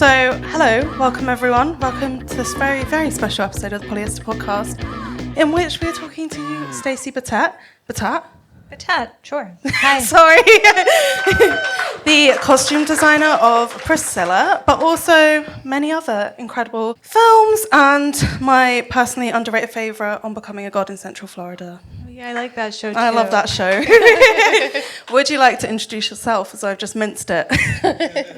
So, hello, welcome everyone. Welcome to this very, very special episode of the Polyester Podcast, in which we're talking to Stacey Battat. Battat, sure. Hi. Sorry. The costume designer of Priscilla, but also many other incredible films, and my personally underrated favourite, On Becoming a God in Central Florida. Yeah, I like that show too. I love that show. Would you like to introduce yourself, as I've just minced it?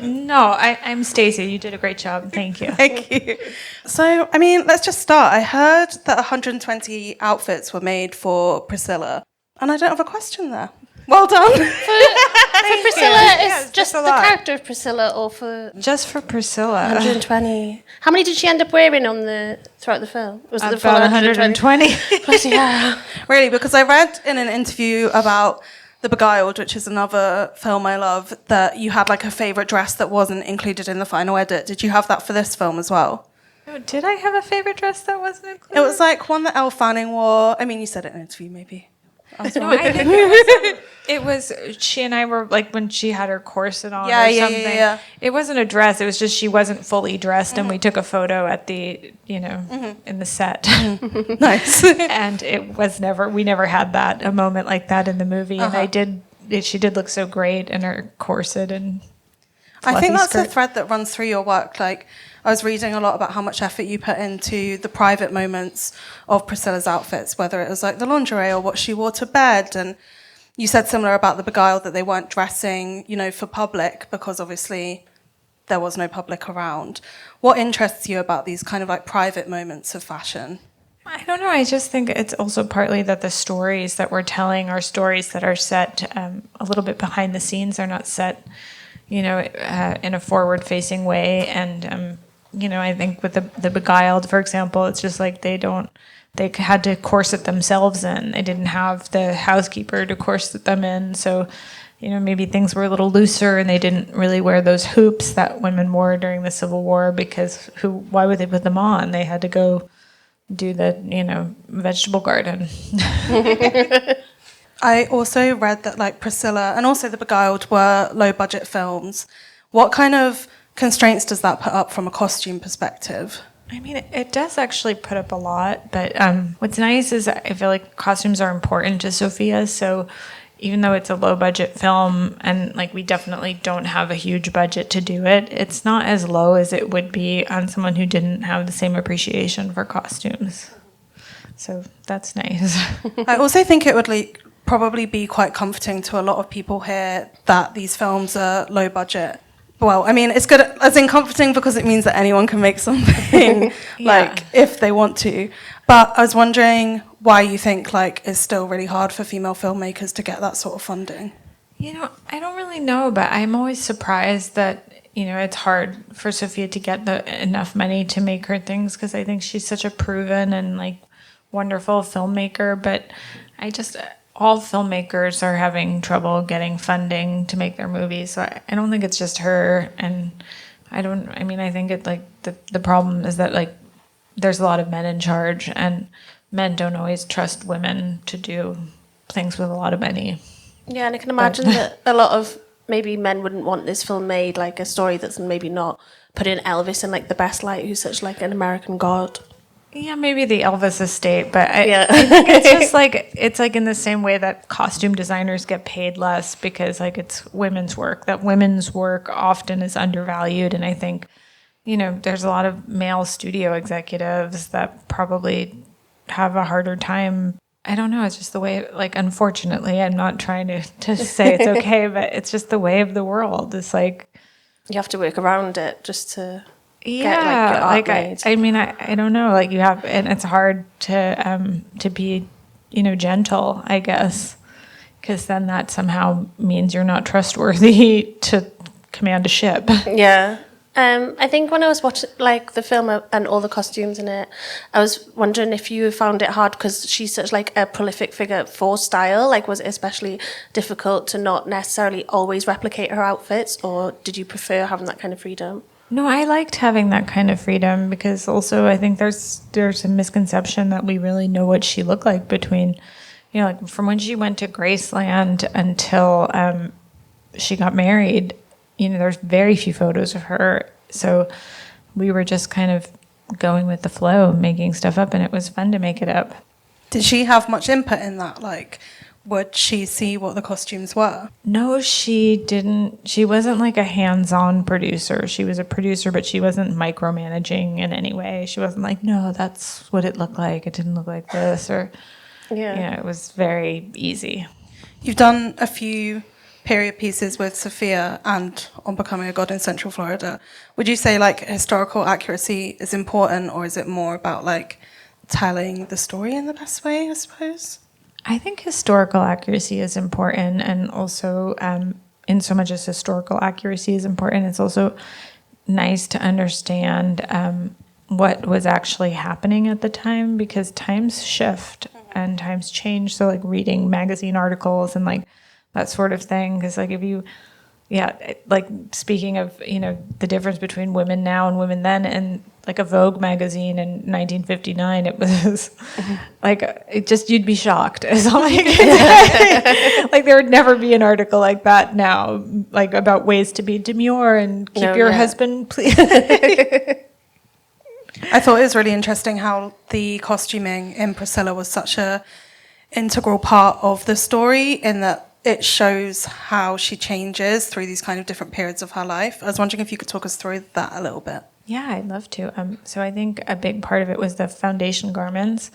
No, I'm Stacey. You did a great job. Thank you. Thank you. So, I mean, let's just start. I heard that 120 outfits were made for Priscilla, and I don't have a question there. Well done. For Priscilla, Yeah, it's just the lot. character of Priscilla, or for Just for Priscilla. 120. How many did she end up wearing throughout the film? Was it the full About 120. Yeah. Really, because I read in an interview about The Beguiled, which is another film I love, that you had like a favourite dress that wasn't included in the final edit. Did you have that for this film as well? Oh, did I have a favorite dress that wasn't included? It was like one that Elle Fanning wore. I mean, you said it in an interview, maybe. I was No, wrong. I think it was she and I were like when she had her corset on Yeah, or yeah, something. yeah. It wasn't a dress. It was just she wasn't fully dressed, and we took a photo at the in the set. Nice. And we never had a moment like that in the movie. And she did look so great in her corset and I think fluffy that's a skirt. thread that runs through your work. Like, I was reading a lot about how much effort you put into the private moments of Priscilla's outfits, whether it was like the lingerie or what she wore to bed. And you said similar about The Beguiled, that they weren't dressing, for public, because obviously there was no public around. What interests you about these kind of like private moments of fashion? I don't know. I just think it's also partly that the stories that we're telling are stories that are set a little bit behind the scenes. They're not set, in a forward-facing way. And, I think with the Beguiled, for example, it's just like they had to corset themselves in. They didn't have the housekeeper to corset them in. So, maybe things were a little looser, and they didn't really wear those hoops that women wore during the Civil War, because why would they put them on? They had to go do the, vegetable garden. I also read that like Priscilla and also The Beguiled were low-budget films. What kind of constraints does that put up from a costume perspective? I mean, it does actually put up a lot, but what's nice is I feel like costumes are important to Sofia, so even though it's a low-budget film and like we definitely don't have a huge budget to do it, it's not as low as it would be on someone who didn't have the same appreciation for costumes. So that's nice. I also think it would probably be quite comforting to a lot of people here that these films are low budget. Well, I mean, it's good as in comforting because it means that anyone can make something if they want to. But I was wondering why you think like it's still really hard for female filmmakers to get that sort of funding. I don't really know, but I'm always surprised that it's hard for Sofia to get enough money to make her things, because I think she's such a proven and like wonderful filmmaker. But all filmmakers are having trouble getting funding to make their movies. So I don't think it's just her. And I think it like the problem is that like there's a lot of men in charge, and men don't always trust women to do things with a lot of money. Yeah, and I can imagine that a lot of maybe men wouldn't want this film made, like a story that's maybe not putting Elvis in like the best light, who's such like an American god. Yeah, maybe the Elvis estate, but I think it's just like, it's like in the same way that costume designers get paid less because like it's women's work, that women's work often is undervalued. And I think, there's a lot of male studio executives that probably have a harder time. I don't know, it's just the way, like, unfortunately, I'm not trying to say it's okay, but it's just the way of the world. It's like, you have to work around it just to... Yeah, I don't know. Like you have, and it's hard to be, gentle, I guess, because then that somehow means you're not trustworthy to command a ship. Yeah. I think when I was watching like the film and all the costumes in it, I was wondering if you found it hard because she's such like a prolific figure for style. Like, was it especially difficult to not necessarily always replicate her outfits, or did you prefer having that kind of freedom? No, I liked having that kind of freedom because also I think there's a misconception that we really know what she looked like between, like from when she went to Graceland until she got married. There's very few photos of her So we were just kind of going with the flow, making stuff up, and it was fun to make it up. Did she have much input in that? Like, would she see what the costumes were? No, she didn't. She wasn't like a hands-on producer. She was a producer, but she wasn't micromanaging in any way. She wasn't like, no, that's what it looked like. It didn't look like this. Or, it was very easy. You've done a few period pieces with Sofia and on Becoming a God in Central Florida. Would you say like historical accuracy is important, or is it more about like telling the story in the best way, I suppose? I think historical accuracy is important, and also in so much as historical accuracy is important, it's also nice to understand what was actually happening at the time, because times shift and times change. So like reading magazine articles and like that sort of thing, because like if you, like speaking of, the difference between women now and women then, and like a Vogue magazine in 1959, it was like, it just, you'd be shocked. Is all I can say. Like there would never be an article like that now, like about ways to be demure and keep your husband please. I thought it was really interesting how the costuming in Priscilla was such a integral part of the story, in that it shows how she changes through these kind of different periods of her life. I was wondering if you could talk us through that a little bit. Yeah, I'd love to. So I think a big part of it was the foundation garments,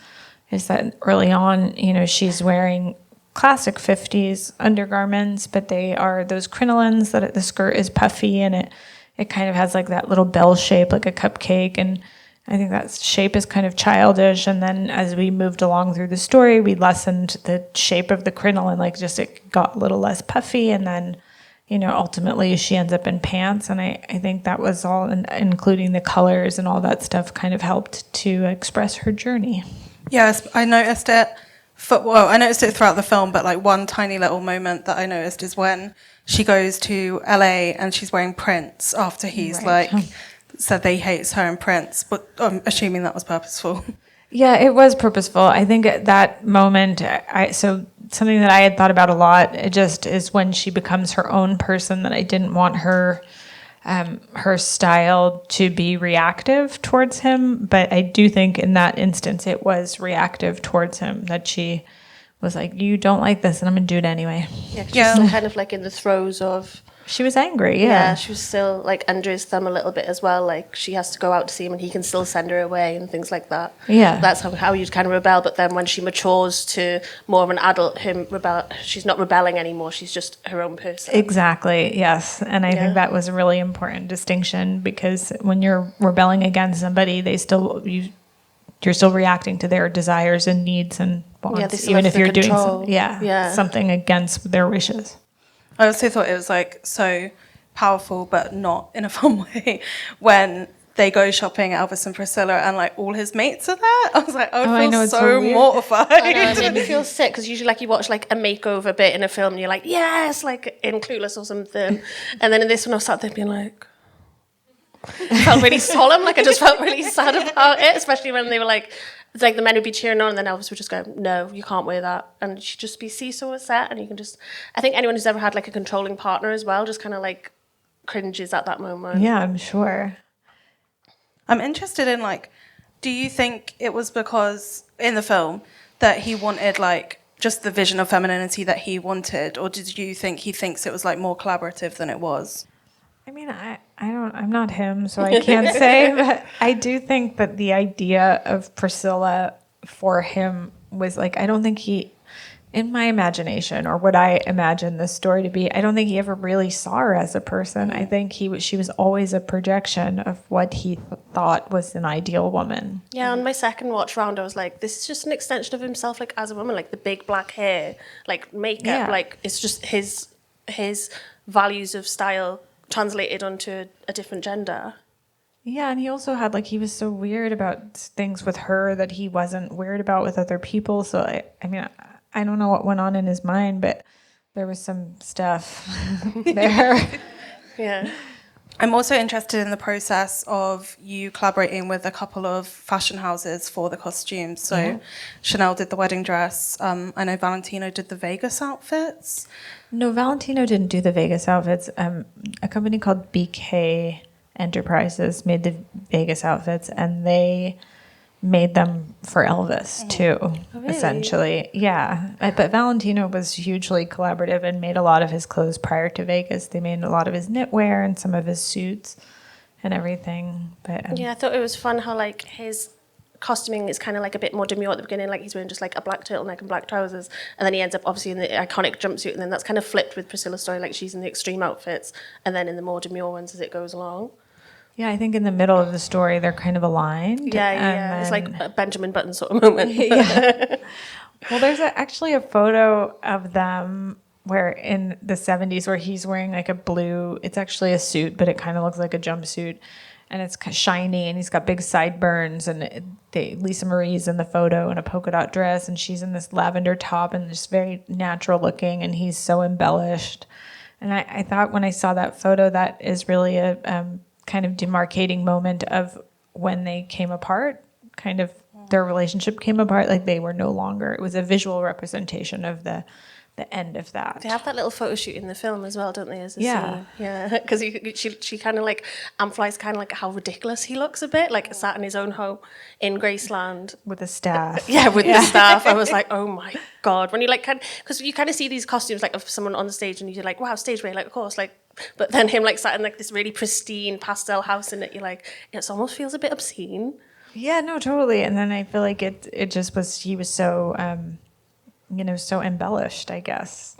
is that early on, she's wearing classic 50s undergarments, but they are those crinolines that the skirt is puffy, and it kind of has like that little bell shape, like a cupcake. And I think that shape is kind of childish. And then as we moved along through the story, we lessened the shape of the crinoline, like just it got a little less puffy. And then, ultimately she ends up in pants. And I think that was all, including the colors and all that stuff, kind of helped to express her journey. Yes, I noticed it. I noticed it throughout the film, but like one tiny little moment that I noticed is when she goes to LA and she's wearing Prince after he's said that he hates her and Prince, but I'm assuming that was purposeful. Yeah, it was purposeful. I think at that moment, so something that I had thought about a lot, it just is when she becomes her own person, that I didn't want her style to be reactive towards him. But I do think in that instance, it was reactive towards him, that she was like, you don't like this, and I'm going to do it anyway. Yeah, she's still kind of like in the throes of... She was angry, Yeah, she was still like under his thumb a little bit as well. Like she has to go out to see him and he can still send her away and things like that. Yeah. That's how you'd kind of rebel. But then when she matures to more of an adult, she's not rebelling anymore. She's just her own person. Exactly, yes. And I think that was a really important distinction, because when you're rebelling against somebody, you're still reacting to their desires and needs and wants, even if you're doing something against their wishes. I also thought it was like so powerful, but not in a fun way, when they go shopping at Elvis and Priscilla and like all his mates are there. I was like, I feel so mortified. I know, it made me feel sick, because usually like you watch like a makeover bit in a film and you're like, yes, like in Clueless or something. And then in this one I sat there being like, I felt really solemn, like I just felt really sad about it, especially when they were like the men would be cheering on and then Elvis would just go, no, you can't wear that. And she'd just be so upset. And you can just, I think anyone who's ever had like a controlling partner as well, just kind of like cringes at that moment. Yeah, I'm sure. I'm interested in like, do you think it was because in the film that he wanted like just the vision of femininity that he wanted, or did you think he thinks it was like more collaborative than it was? I mean, I'm not him, so I can't say, but I do think that the idea of Priscilla for him was like, I don't think he, in my imagination, or what I imagine this story to be, I don't think he ever really saw her as a person. I think she was always a projection of what he thought was an ideal woman. Yeah, on my second watch round, I was like, this is just an extension of himself, like as a woman, like the big black hair, like makeup, like it's just his values of style translated onto a different gender. Yeah, and he also had he was so weird about things with her that he wasn't weird about with other people. So I mean, I don't know what went on in his mind, but there was some stuff there. Yeah. I'm also interested in the process of you collaborating with a couple of fashion houses for the costumes. So Chanel did the wedding dress. I know Valentino did the Vegas outfits. No, Valentino didn't do the Vegas outfits. A company called BK Enterprises made the Vegas outfits, and they made them for Elvis too, really? essentially. Yeah. But Valentino was hugely collaborative and made a lot of his clothes prior to Vegas. They made a lot of his knitwear and some of his suits and everything. But Yeah, I thought it was fun how like his costuming is kind of like a bit more demure at the beginning, like he's wearing just like a black turtleneck and black trousers, and then he ends up obviously in the iconic jumpsuit, and then that's kind of flipped with Priscilla's story, like she's in the extreme outfits and then in the more demure ones as it goes along. yeah, I think in the middle of the story, they're kind of aligned. Yeah. It's like a Benjamin Button sort of moment. Yeah. Well, there's actually a photo of them where in the 70s where he's wearing like a blue, it's actually a suit, but it kind of looks like a jumpsuit. And it's shiny, and he's got big sideburns. And Lisa Marie's in the photo in a polka dot dress, and she's in this lavender top and just very natural looking. And he's so embellished. And I thought when I saw that photo, that is really a kind of demarcating moment of when they came apart. Kind of their relationship came apart. Like they were no longer. It was a visual representation of the end of that. They have that little photo shoot in the film as well, don't they? As a Yeah. scene. Yeah, because she kind of like amplifies kind of like how ridiculous he looks a bit, like sat in his own home in Graceland With the staff. Yeah, with the staff. I was like, oh my God. When you like, because you kind of see these costumes like of someone on the stage and you're like, wow, stage wear, like, of course, like, but then him like sat in like this really pristine pastel house in it, you're like, it almost feels a bit obscene. Yeah, no, totally. And then I feel like it just was, he was so, so embellished, I guess.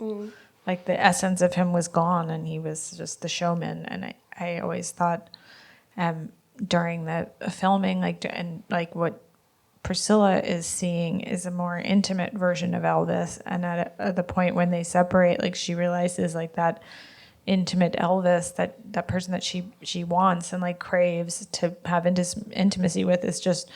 Like the essence of him was gone, and he was just the showman. And I always thought during the filming, like what Priscilla is seeing is a more intimate version of Elvis. And at the point when they separate, like she realizes like that intimate Elvis, that person that she wants and like craves to have intimacy with, is just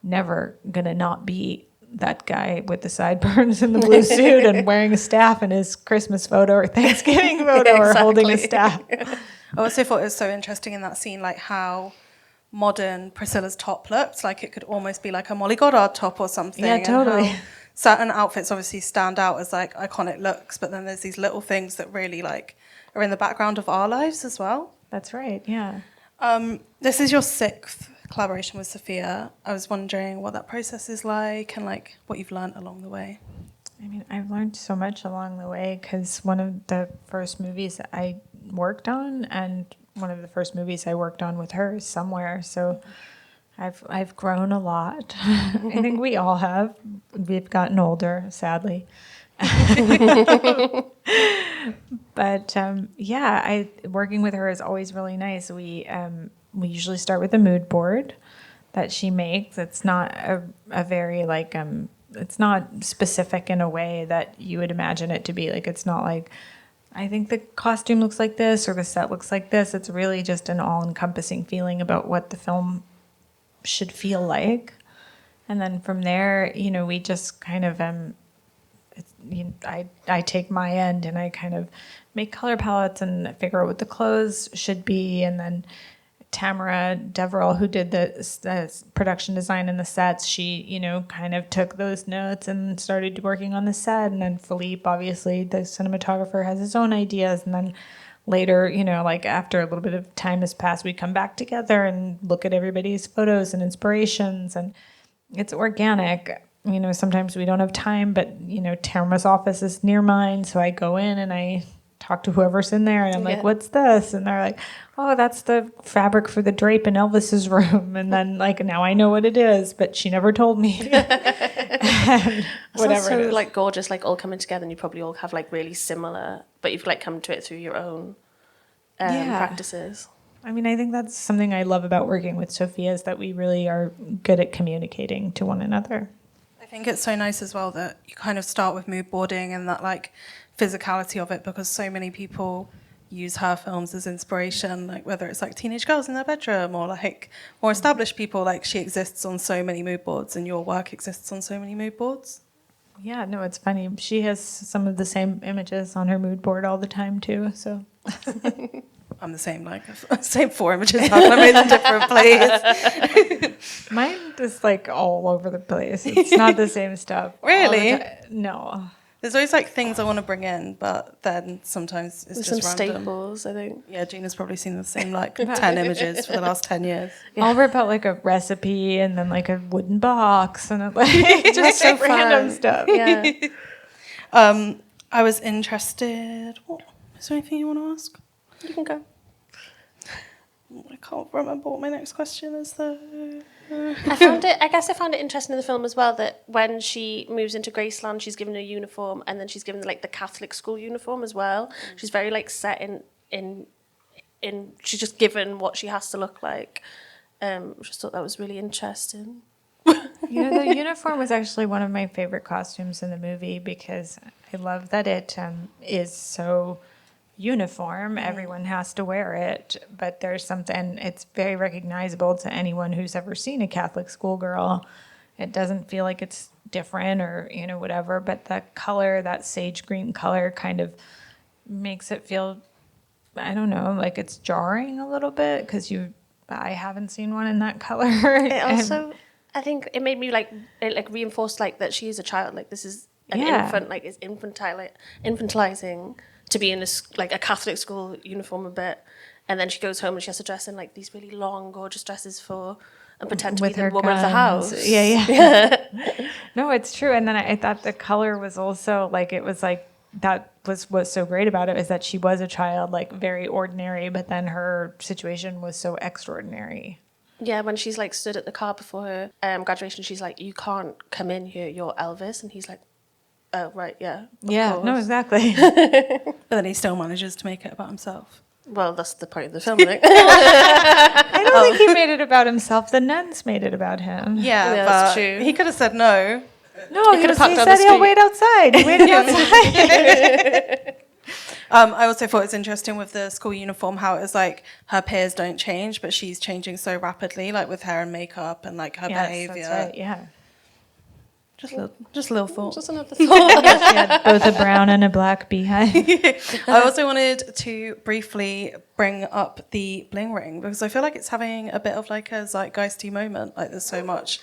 never gonna not be that guy with the sideburns and the blue suit and wearing a staff in his Christmas photo or Thanksgiving photo or holding a staff. I also thought it was so interesting in that scene, like how modern Priscilla's top looked. Like it could almost be like a Molly Goddard top or something. Yeah, totally. And how certain outfits obviously stand out as like iconic looks, but then there's these little things that really like are in the background of our lives as well. That's right, yeah. This is your 6th collaboration with Sofia. I was wondering what that process is like and like what you've learned along the way. I mean, I've learned so much along the way because one of the first movies I worked on, and one of the first movies I worked on with her is Somewhere. So I've grown a lot. I think we all have. We've gotten older, sadly. But working with her is always really nice. We usually start with a mood board that she makes. It's not a very like it's not specific in a way that you would imagine it to be. Like it's not like I think the costume looks like this or the set looks like this. It's really just an all-encompassing feeling about what the film should feel like. And then from there, we just kind of I take my end and I kind of make color palettes and figure out what the clothes should be. And then Tamara Deverell, who did the production design and the sets, she, kind of took those notes and started working on the set. And then Philippe, obviously, the cinematographer, has his own ideas. And then later, like after a little bit of time has passed, we come back together and look at everybody's photos and inspirations. And it's organic. Sometimes we don't have time, but, Tamara's office is near mine. So I go in and I talk to whoever's in there and I'm like, what's this? And they're like, oh, that's the fabric for the drape in Elvis's room. And then like, now I know what it is, but she never told me. Whatever. So like gorgeous, like all coming together, and you probably all have like really similar, but you've like come to it through your own practices. I mean, I think that's something I love about working with Sofia, is that we really are good at communicating to one another. I think it's so nice as well that you kind of start with mood boarding and that like physicality of it, because so many people use her films as inspiration, like whether it's like teenage girls in their bedroom or like more established people, like she exists on so many mood boards and your work exists on so many mood boards. Yeah, no, it's funny. She has some of the same images on her mood board all the time too, so... I'm the same, like, same 4 images. How can I make them different, please? Mine is like all over the place. It's not the same stuff. Really? No. There's always like things I want to bring in, but then sometimes it's There's just some random. staples, I think. Yeah, Gina's probably seen the same like 10 images for the last 10 years. I'll rip out like a recipe and then like a wooden box and like just That's so like random fun. stuff. Yeah. I was interested. What is there anything you want to ask? You can go. I can't remember what my next question is though. I guess I found it interesting in the film as well that when she moves into Graceland, she's given a uniform, and then she's given like the Catholic school uniform as well. She's very like set in she's just given what she has to look like. Just thought that was really interesting. You know, the uniform was actually one of my favorite costumes in the movie because I love that it is so uniform. Everyone has to wear it, but there's something, it's very recognizable to anyone who's ever seen a Catholic schoolgirl. It doesn't feel like it's different or, you know, whatever, but that color, that sage green color kind of makes it feel, I don't know, like it's jarring a little bit because I haven't seen one in that color. It also, I think it made me like, it like reinforced like that she is a child, like this is an infant, like it's infantilizing to be in a Catholic school uniform a bit, and then she goes home and she has to dress in like these really long, gorgeous dresses and pretend to be the woman of the house. Yeah. No, it's true. And then I thought the color was also like, it was like, that was what's so great about it is that she was a child, like very ordinary, but then her situation was so extraordinary. Yeah, when she's like stood at the car before her graduation, she's like, "You can't come in here, you're Elvis," and he's like, "Oh right, yeah, of course." No, exactly. But then he still manages to make it about himself. Well, that's the point of the film, right? I don't think he made it about himself. The nuns made it about him. Yeah, Yeah, but that's true. he could have said no. No, he could've parked down said the he'll street. wait outside. He waited outside. I also thought it's interesting with the school uniform how it was like her peers don't change, but she's changing so rapidly, like with hair and makeup and like her behavior. That's right, yeah. Just a little thought. Just another thought. She had both a brown and a black beehive. I also wanted to briefly bring up the bling ring because I feel like it's having a bit of like a zeitgeisty moment. Like there's so much.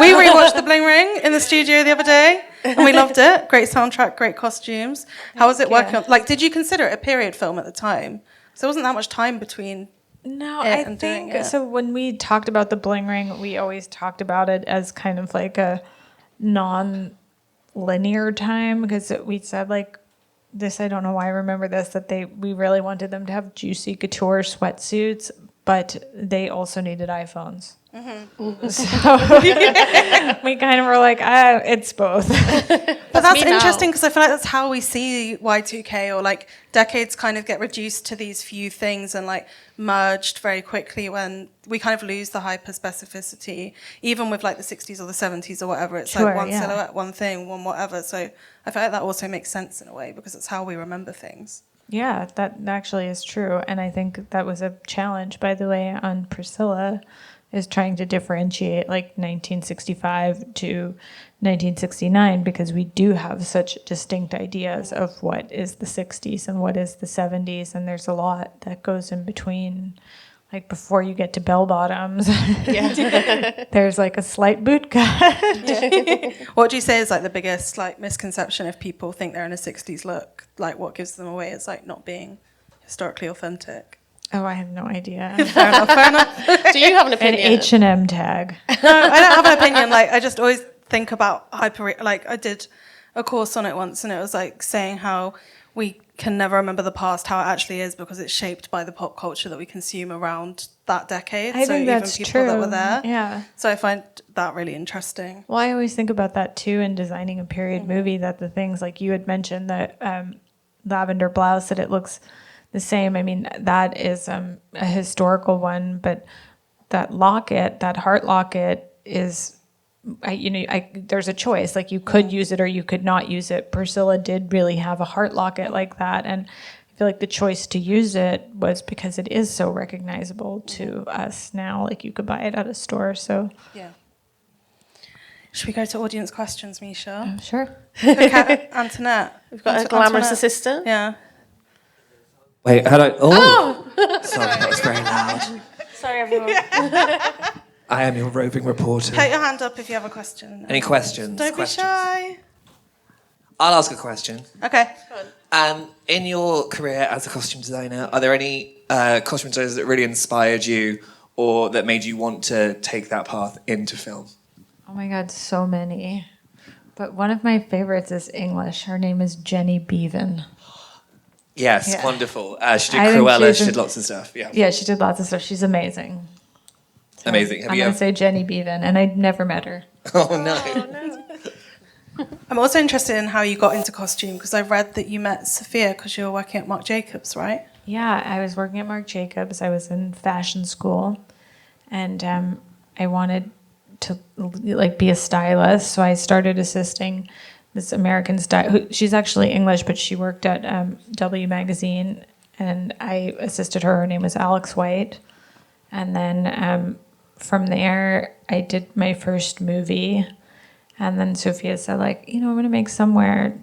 We rewatched the bling ring in the studio the other day and we loved it. Great soundtrack, great costumes. How was it working on? Like, did you consider it a period film at the time? So there wasn't that much time between. No, it I and doing think it. so. When we talked about the bling ring, we always talked about it as kind of like a non-linear time because we said like this. I don't know why I remember this that we really wanted them to have juicy couture sweatsuits, but they also needed iPhones. Mm-hmm. So we kind of were like, it's both. But that's me now. interesting because I feel like that's how we see Y2K or like decades kind of get reduced to these few things and like merged very quickly when we kind of lose the hyper specificity, even with like the 60s or the 70s or whatever. It's like one silhouette, one thing, one whatever. So I feel like that also makes sense in a way because it's how we remember things. Yeah, that actually is true. And I think that was a challenge, by the way, on Priscilla, is trying to differentiate like 1965 to 1969 because we do have such distinct ideas of what is the 60s and what is the 70s. And there's a lot that goes in between. Like before you get to bell bottoms, there's like a slight boot cut. What do you say is like the biggest like misconception if people think they're in a 60s look? Like what gives them away is like not being historically authentic. Oh, I have no idea. Fair enough. Do you have an An opinion? H&M tag. No, I don't have an opinion. Like I just always think about like I did a course on it once and it was like saying how we can never remember the past, how it actually is because it's shaped by the pop culture that we consume around that decade. I think that's even people true. that were there. Yeah. So I find that really interesting. Well, I always think about that too in designing a period movie, that the things like you had mentioned, that lavender blouse, that it looks the same. I mean, that is a historical one, but that locket, that heart locket is, there's a choice. Like you could use it or you could not use it. Priscilla did really have a heart locket like that. And I feel like the choice to use it was because it is so recognizable to us now. Like you could buy it at a store. So Yeah. Should we go to audience questions, Misha? sure. Antoinette. We've got a glamorous assistant. Yeah. Wait, hello. Oh! Sorry, that was very loud. Sorry, everyone. I am your roving reporter. Put your hand up if you have a question. Any questions? Don't be shy. I'll ask a question. Okay. In your career as a costume designer, are there any costume designers that really inspired you or that made you want to take that path into film? Oh my God, so many. But one of my favorites is English. Her name is Jenny Beavan. Yes, Yeah. wonderful. She I did think Cruella, she's she an- did lots of stuff. Yeah, Yeah, she did lots of stuff. She's amazing. So amazing. Have I'm you going ever... to say Jenny Beavan, and I'd never met her. Oh, no. I'm also interested in how you got into costume because I read that you met Sofia because you were working at Marc Jacobs, right? Yeah, I was working at Marc Jacobs. I was in fashion school, and I wanted to be a stylist, so I started assisting this American stylist. She's actually English, but she worked at W Magazine, and I assisted her. Her name was Alex White, and then from there I did my first movie. And then Sofia said, I'm going to make somewhere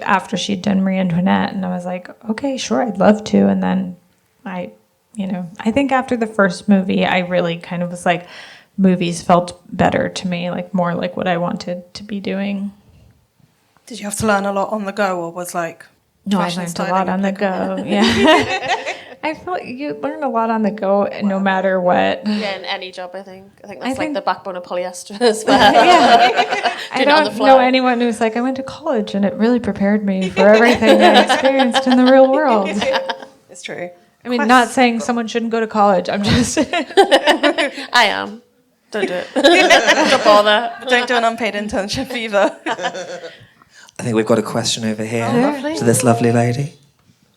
after she'd done Marie Antoinette. And I was like, okay, sure, I'd love to. And then I think after the first movie, I really kind of was like, movies felt better to me, more like what I wanted to be doing. Did you have to learn a lot on the go or was No, I fashion learned a styling lot on the go. Yeah. I feel like you learn a lot on the go no matter what. Yeah, in any job, I think. I think that's think- the backbone of polyester as well. Yeah. I Doing it on the don't fly. know anyone who's like, I went to college and it really prepared me for everything I experienced in the real world. It's true. I mean, not saying someone shouldn't go to college. I'm just... I am. Don't do it. Don't bother. Don't do an unpaid internship either. I think we've got a question over here lovely. to this lovely lady.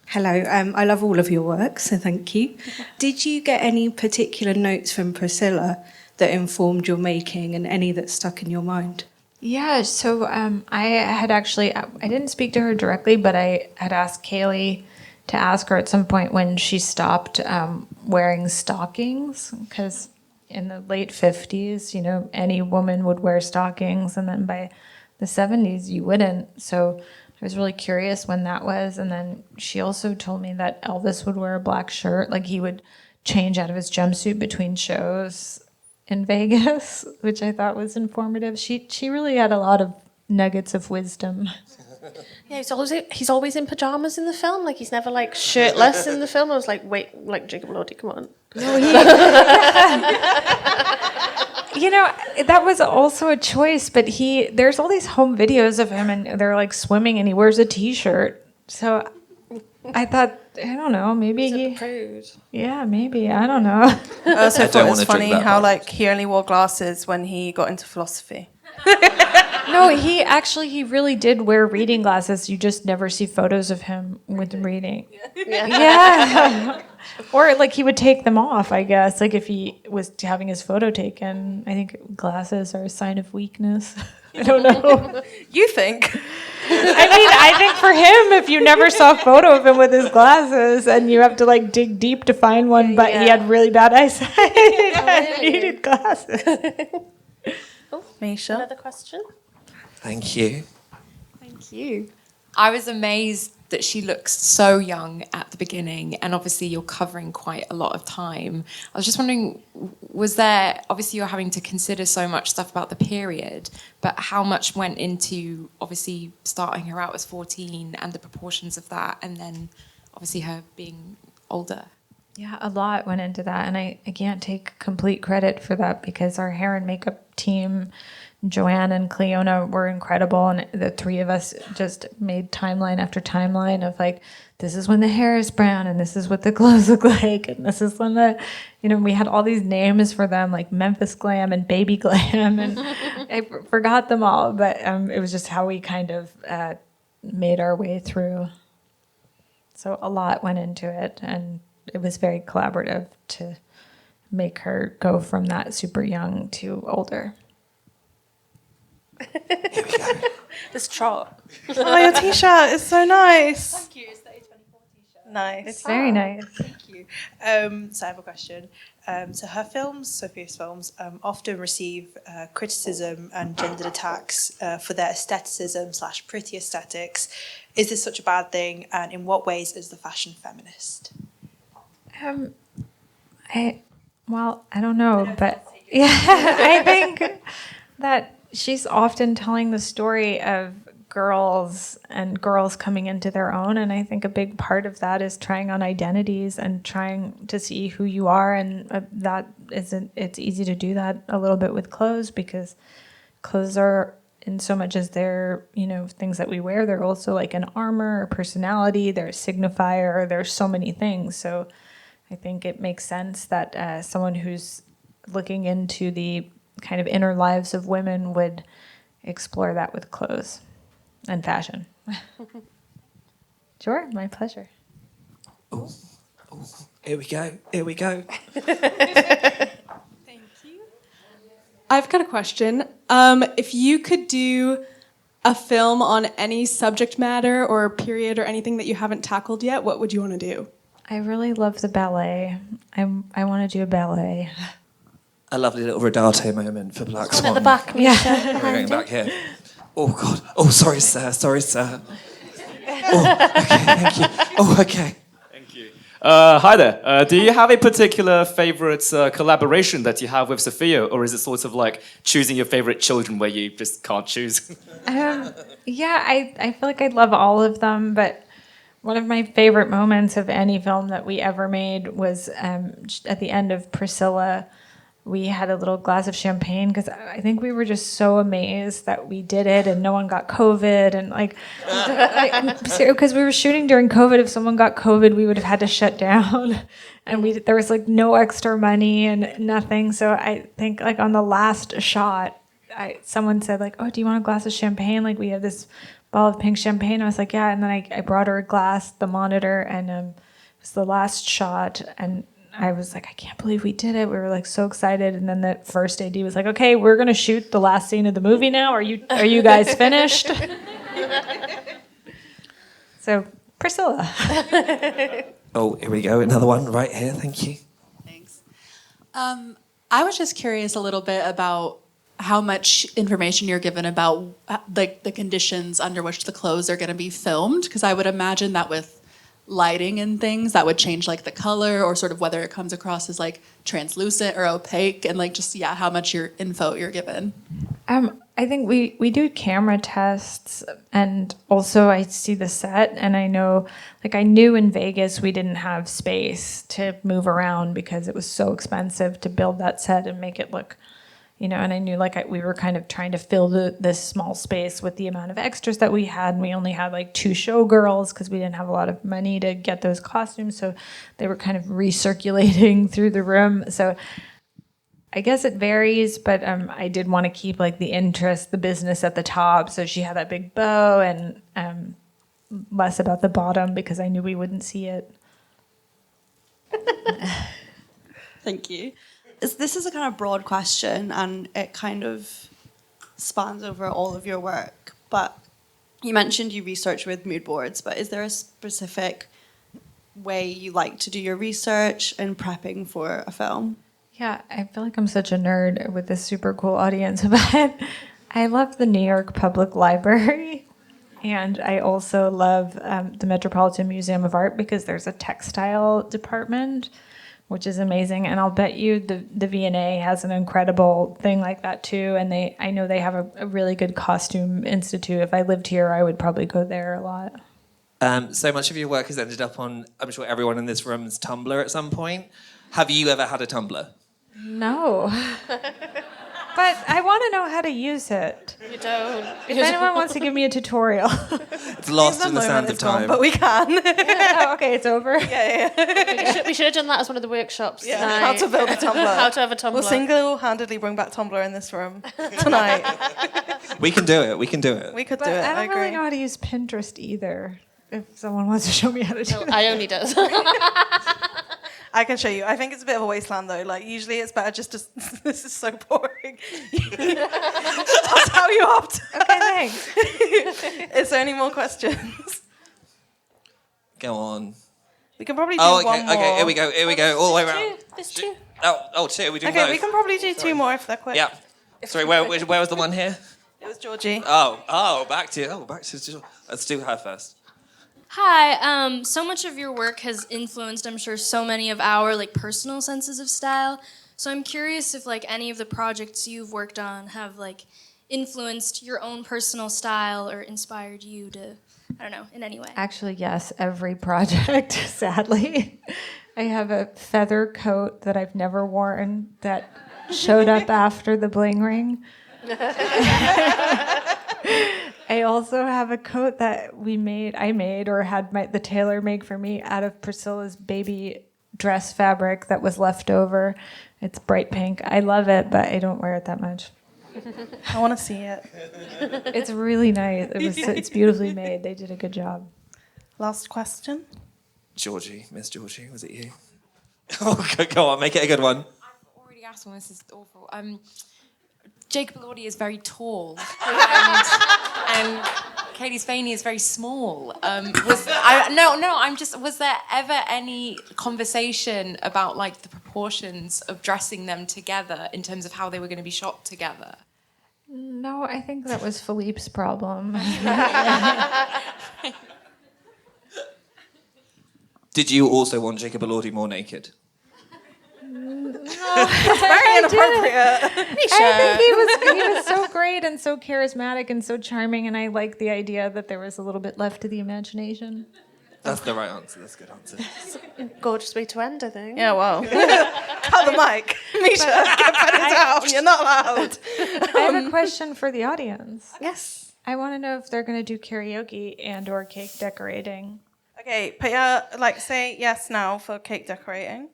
Hello, I love all of your work, so thank you. Did you get any particular notes from Priscilla that informed your making and any that stuck in your mind? Yeah, so I had actually... I didn't speak to her directly, but I had asked Kaylee to ask her at some point when she stopped wearing stockings, because in the late 50s, any woman would wear stockings, and then by the 70s, you wouldn't. So I was really curious when that was. And then she also told me that Elvis would wear a black shirt. He would change out of his jumpsuit between shows in Vegas, which I thought was informative. She really had a lot of nuggets of wisdom. Yeah, he's always in pajamas in the film. He's never shirtless in the film. I was like, wait, Jacob Elordi, come on. That was also a choice, but there's all these home videos of him and they're swimming and he wears a t-shirt. So I thought, I don't know, maybe He's a prude. yeah, maybe, I don't know. I also I thought don't it was wanna drink funny that how part. he only wore glasses when he got into philosophy. No, he really did wear reading glasses. You just never see photos of him with reading. Yeah. Or he would take them off, I guess. If he was having his photo taken. I think glasses are a sign of weakness. I don't know. You think? I think for him, if you never saw a photo of him with his glasses and you have to dig deep to find one, but he had really bad eyesight and needed glasses. Misha? Another question? Thank you. Thank you. I was amazed that she looks so young at the beginning, and obviously you're covering quite a lot of time. I was just wondering, obviously you're having to consider so much stuff about the period, but how much went into obviously starting her out as 14 and the proportions of that, and then obviously her being older? Yeah, a lot went into that, and I can't take complete credit for that because our hair and makeup team, Joanne and Cleona, were incredible, and the three of us just made timeline after timeline of this is when the hair is brown, and this is what the clothes look like, and this is when we had all these names for them, like Memphis Glam and Baby Glam, and I forgot them all, but it was just how we kind of made our way through. So a lot went into it, and it was very collaborative to make her go from that super young to older. This trot. Oh, your t-shirt is so nice. Thank you. It's the A24 t-shirt. Nice. It's very nice. Thank you. So I have a question. So her films, Sofia's films, often receive criticism and gendered attacks for their aestheticism/pretty aesthetics. Is this such a bad thing? And in what ways is the fashion feminist? I don't know, but yeah, I think that she's often telling the story of girls and girls coming into their own. And I think a big part of that is trying on identities and trying to see who you are. And it's easy to do that a little bit with clothes, because clothes are, in so much as they're, things that we wear, they're also like an armor, a personality, they're a signifier, there's so many things. So I think it makes sense that someone who's looking into the kind of inner lives of women would explore that with clothes and fashion. Sure, my pleasure. Oh, here we go. I've got a question. If you could do a film on any subject matter or period or anything that you haven't tackled yet, what would you want to do? I really love the ballet. I want to do a ballet. A lovely little Rodarte moment for Black Swan. At the back, Misha. We're going back here. Oh, God. Oh, sorry, sir. Oh, okay, thank you. Oh, okay. Thank you. Hi there. Do you have a particular favourite collaboration that you have with Sofia, or is it sort of like choosing your favourite children where you just can't choose? Yeah, I feel like I love all of them, but one of my favorite moments of any film that we ever made was at the end of Priscilla. We had a little glass of champagne because I think we were just so amazed that we did it and no one got COVID. And because we were shooting during COVID, if someone got COVID, we would have had to shut down. And there was like no extra money and nothing. So I think like on the last shot, someone said like, "Oh, do you want a glass of champagne? Like we have this bottle of pink champagne." I was like, "Yeah." And then I brought her a glass, the monitor, and it was the last shot. And I was like, I can't believe we did it. We were like so excited. And then the first AD was like, "Okay, we're gonna shoot the last scene of the movie now. Are you guys finished?" So Priscilla. Oh, here we go. Another one right here. Thank you. Thanks. I was just curious a little bit about how much information you're given about like the conditions under which the clothes are going to be filmed, because I would imagine that with lighting and things that would change like the color or sort of whether it comes across as like translucent or opaque, and like just how much info you're given. I think we do camera tests, and also I see the set, and I know, like I knew in Vegas we didn't have space to move around because it was so expensive to build that set and make it look, and I knew we were kind of trying to fill this small space with the amount of extras that we had, and we only had like 2 showgirls because we didn't have a lot of money to get those costumes, so they were kind of recirculating through the room. So I guess it varies, but I did want to keep like the interest, the business at the top, so she had that big bow, and less about the bottom because I knew we wouldn't see it. Thank you. This is a kind of broad question, and it kind of spans over all of your work. But you mentioned you research with mood boards, but is there a specific way you like to do your research in prepping for a film? Yeah, I feel like I'm such a nerd with this super cool audience, but I love the New York Public Library, and I also love the Metropolitan Museum of Art because there's a textile department, which is amazing. And I'll bet you the V&A has an incredible thing like that too. And I know they have a really good costume institute. If I lived here, I would probably go there a lot. So much of your work has ended up on, I'm sure everyone in this room's Tumblr at some point. Have you ever had a Tumblr? No. But I want to know how to use it. You don't. If anyone wants to give me a tutorial. It's lost in the sands of time. But we can. Oh, okay, it's over. Yeah. We should have done that as one of the workshops tonight. How to build a Tumblr. How to have a Tumblr. We'll single-handedly bring back Tumblr in this room tonight. We can do it. We could do it. I don't agree. really know how to use Pinterest either. If someone wants to show me how to do it. I only does. I can show you. I think it's a bit of a wasteland though. Like usually it's better just to. This is so boring. I'll tell you after. Okay, thanks. Is there any more questions? Go on. We can probably do one more. Okay, here we go. All the way around. There's 2. Oh, 2. We do both. Okay, we can probably do 2 more if they're quick. Yeah. Sorry, where was the one here? It was Georgie. Back to. Let's do her first. Hi, so much of your work has influenced, I'm sure, so many of our personal senses of style. So I'm curious if any of the projects you've worked on have influenced your own personal style or inspired you to, I don't know, in any way? Actually, yes, every project, sadly. I have a feather coat that I've never worn that showed up after the bling ring. I also have a coat that I made or had the tailor make for me out of Priscilla's baby dress fabric that was left over. It's bright pink. I love it, but I don't wear it that much. I want to see it. It's really nice. It's beautifully made. They did a good job. Last question. Georgie, Miss Georgie, was it you? Oh, go on, make it a good one. I've already asked one. This is awful. Jacob Elordi is very tall, and Katie Spaney is very small. Was there ever any conversation about like the proportions of dressing them together in terms of how they were going to be shot together? No, I think that was Philippe's problem. Did you also want Jacob Elordi more naked? Very inappropriate. I think he was so great and so charismatic and so charming, and I like the idea that there was a little bit left to the imagination. That's the right answer. That's a good answer. Gorgeous way to end, I think. Yeah, well. Cut the mic. Misha, put it down. You're not allowed. I have a question for the audience. Yes. I want to know if they're going to do karaoke and or cake decorating. Okay, put your, say yes now for cake decorating.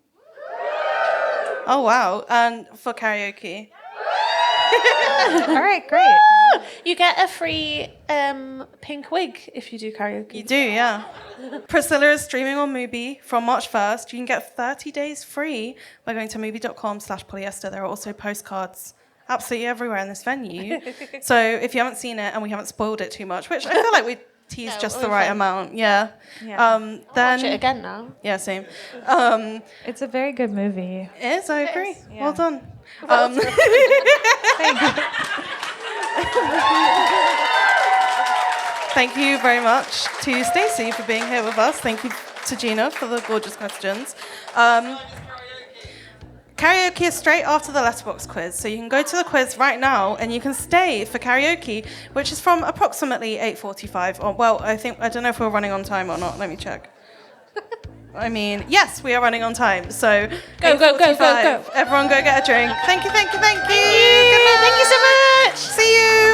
Oh, wow. And for karaoke. All right, great. You get a free pink wig if you do karaoke. You do, yeah. Priscilla is streaming on Mubi from March 1st. You can get 30 days free by going to mubi.com/polyester. There are also postcards absolutely everywhere in this venue. So if you haven't seen it and we haven't spoiled it too much, which I feel like we teased just the right amount, yeah. I'll watch it again now. Yeah, same. It's a very good movie. It is, I agree. Yeah. Well done. Thank you. Thank you very much to Stacey for being here with us. Thank you to Gina for the gorgeous questions. Karaoke is straight after the letterbox quiz, so you can go to the quiz right now and you can stay for karaoke, which is from approximately 8:45. Or, well, I don't know if we're running on time or not. Let me check. I mean, yes, we are running on time. So Go. Everyone go get a drink. Thank you. Thank you so much. See you.